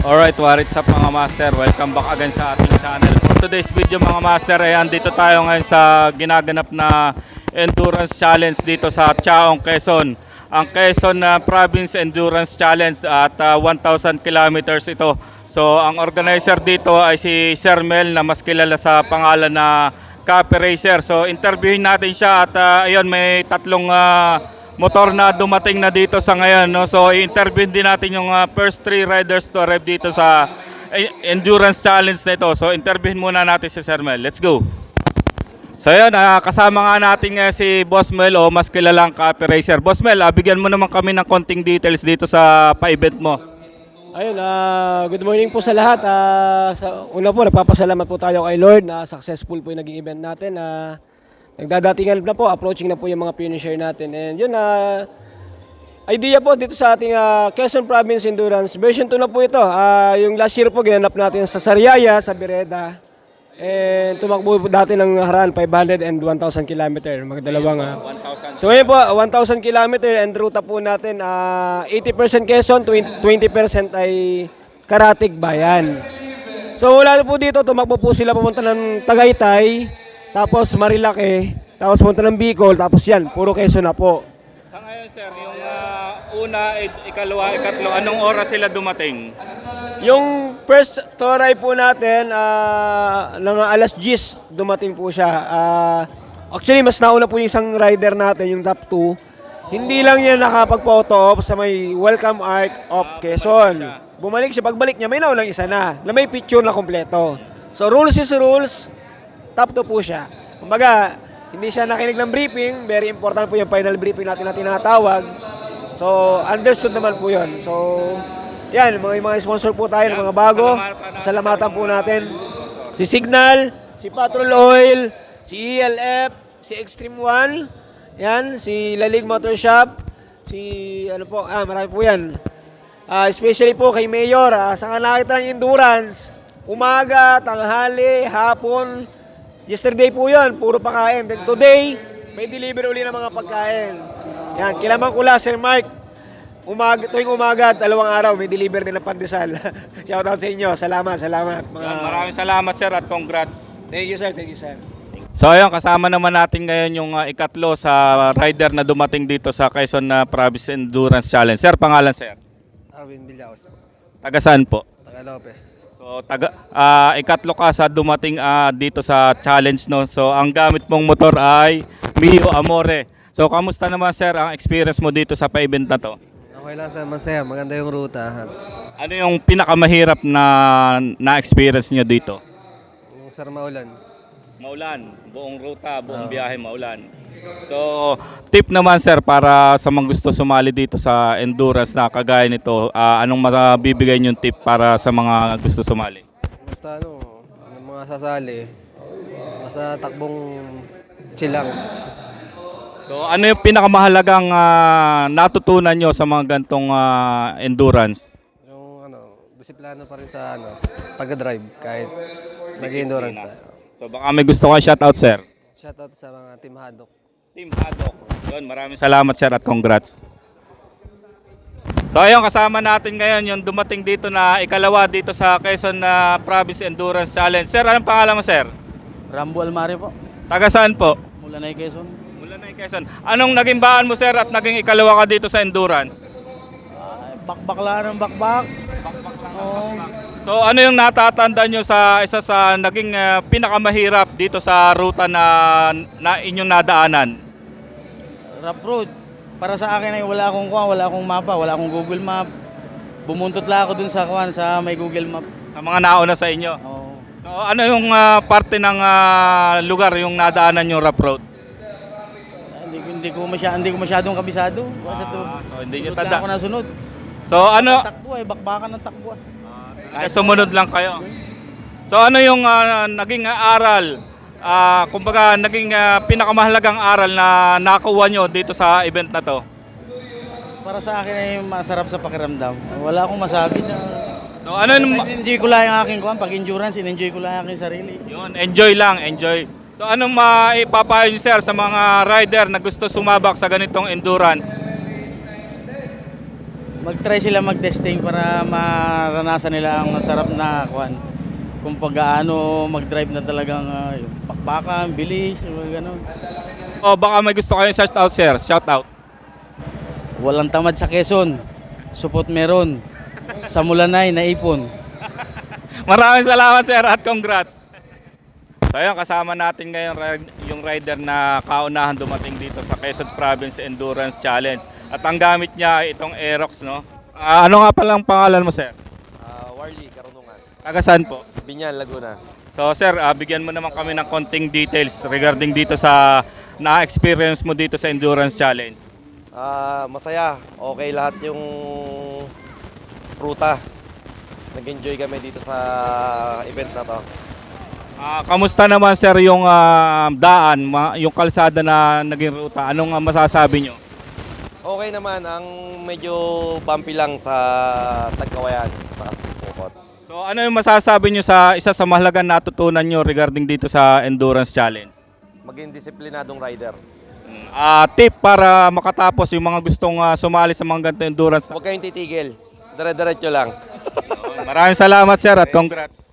Alright, what's up mga master? Welcome back again sa ating channel. For today's video mga master, ayan, dito tayo ngayon sa ginaganap na Endurance Challenge dito sa Chaong, Quezon. Ang Quezon Province Endurance Challenge at 1,000 kilometers ito. So ang organizer dito ay si Sir Mel na mas kilala sa pangalan na Copy Racer. So interviewin natin siya at ayun, may tatlong motor na dumating na dito sa ngayon, no? So i-interview din natin yung first 3 riders to arrive dito sa Endurance Challenge na ito. So interviewin muna natin si Sir Mel. Let's go. So yun, kasama nga natin si Boss Mel o mas kilalang Copy Racer. Boss Mel, bigyan mo naman kami ng konting details dito sa pa-event mo. Ayun, good morning po sa lahat. Una po, nagpapasalamat po tayo kay Lord na successful po yung naging event natin. Nagdadatingan na po, approaching na po yung mga finisher natin. And yun, idea po dito sa ating Quezon Province Endurance. Version 2 na po ito. Yung last year po, ginanap natin sa Sariaya, sa Bereda. And tumakbo po dati ng haraan, 500 and 1,000 kilometer. Magdalawang. 1,000. So ngayon po, 1,000 kilometer and ruta po natin, 80% Quezon, 20% ay Karatig Bayan. So wala po dito, tumakbo po sila pumunta ng Tagaytay, tapos Marilake, tapos punta ng Bicol, tapos yan, puro Quezon na po. Sa ngayon sir, yung una, ikalawa, ikatlo, anong oras sila dumating? Yung first toray po natin, ng alas 10 dumating po siya. Actually, mas nauna po yung isang rider natin, yung top 2. Hindi lang niya nakapag-photo op sa may Welcome Arc of Quezon. Bumalik siya, pagbalik niya, may naunang isa na may picture na kompleto. So rules is rules, top 2 po siya. Kumbaga, hindi siya nakinig ng briefing, very important po yung final briefing natin na tinatawag. So, understood naman po yun. So, yan, mga sponsor po tayo, mga bago. Salamatan po natin. Si Signal, si Patrol Oil, si ELF, si Extreme One, yan, si Lalig Motor Shop, si, ano po, marami po yan. Especially po kay Mayor, sa nakita ng Endurance, umaga, tanghali, hapon. Yesterday po yun, puro pagkain. Then today, may deliver uli ng mga pagkain. Yan, kilaman ko lang, Sir Mark. Tuwing umaga at 2 araw, may deliver din ng pandesal. Shoutout sa inyo. Salamat. Maraming salamat sir at congrats. Thank you, sir. So ayun, kasama naman natin ngayon yung ikatlo sa rider na dumating dito sa Quezon Province Endurance Challenge. Sir, pangalan sir? Arvin Villaos po. Taga saan po? Taga Lopez. So ikatlo ka sa dumating dito sa challenge, no. So ang gamit mong motor ay Mio Amore. So kamusta naman sir ang experience mo dito sa pa-event na to? Okay lang sir, masaya. Maganda yung ruta. Ano yung pinakamahirap na experience nyo dito? Yung sir maulan. Maulan, buong ruta, buong biyahe maulan. So tip naman sir para sa mga gusto sumali dito sa endurance na kagaya nito, anong mabibigay yung tip para sa mga gusto sumali? Basta yung mga sasali, basta takbong chill lang. So ano yung pinakamahalagang natutunan nyo sa mga gantong endurance? Yung disiplina pa rin sa pag-drive kahit nag-endurance tayo. So baka may gusto ka shoutout sir? Shoutout sa mga Team Haddock. Team Haddock. Yun, maraming salamat sir at congrats. So ayun, kasama natin ngayon yung dumating dito na ikalawa dito sa Quezon Province Endurance Challenge. Sir, anong pangalan mo sir? Rambo Almari po. Taga saan po? Mula na Quezon. Mula na Quezon. Anong naging baan mo sir at naging ikalawa ka dito sa endurance? Bakbak lang ng bakbak. Oo. So ano yung natatanda nyo sa isa sa naging pinakamahirap dito sa ruta na inyong nadaanan? Rough road. Para sa akin ay wala akong mapa, wala akong Google Map. Bumuntot lang ako dun sa sa may Google Map. Sa mga nauna sa inyo? Oo. So ano yung parte ng lugar yung nadaanan yung rough road? Hindi ko masyadong kabisado. So hindi nyo Sunod lang tanda. ako nasunod. So ano? Takbo bakbakan ng takbo. Sumunod lang kayo. So ano yung naging aral, kumbaga naging pinakamahalagang aral na nakuha nyo dito sa event na to? Para sa akin ay masarap sa pakiramdam. Wala akong masabi na. So ano yung Enjoy ko lang yung aking pag-endurance, enjoy ko lang yung aking sarili. yun, enjoy lang, enjoy. So anong maipapayo nyo sir sa mga rider na gusto sumabak sa ganitong endurance? mag-try sila mag-testing para maranasan nila ang masarap na kuan. Kung pag-aano mag-drive na talagang yung pakpakan, bilis, gano'n. O baka may gusto kayong shout out, sir. Shout out. Walang tamad sa Quezon. Supot meron. Sa Mulanay, naipon. Maraming salamat, sir, at congrats. So ayun, kasama natin ngayon yung rider na kaunahan dumating dito sa Quezon Province Endurance Challenge. At ang gamit niya ay itong Aerox, no? Ano nga palang pangalan mo, sir? Warley, Karunungan. Taga saan po? Binyan, Laguna. So sir, bigyan mo naman kami ng konting details regarding dito sa na-experience mo dito sa Endurance Challenge. Masaya. Okay lahat yung ruta. Nag-enjoy kami dito sa event na to. Kamusta naman sir yung daan, yung kalsada na naging ruta? Anong masasabi nyo? Okay naman, ang medyo bumpy lang sa Tagkawayan, sa Pukot. So ano yung masasabi nyo sa isa sa mahalagang natutunan nyo regarding dito sa Endurance Challenge? Maging disiplinadong rider. Tip para makatapos yung mga gustong sumali sa mga ganitong endurance. Huwag kayong titigil. Dire-diretso lang. Maraming salamat sir at congrats.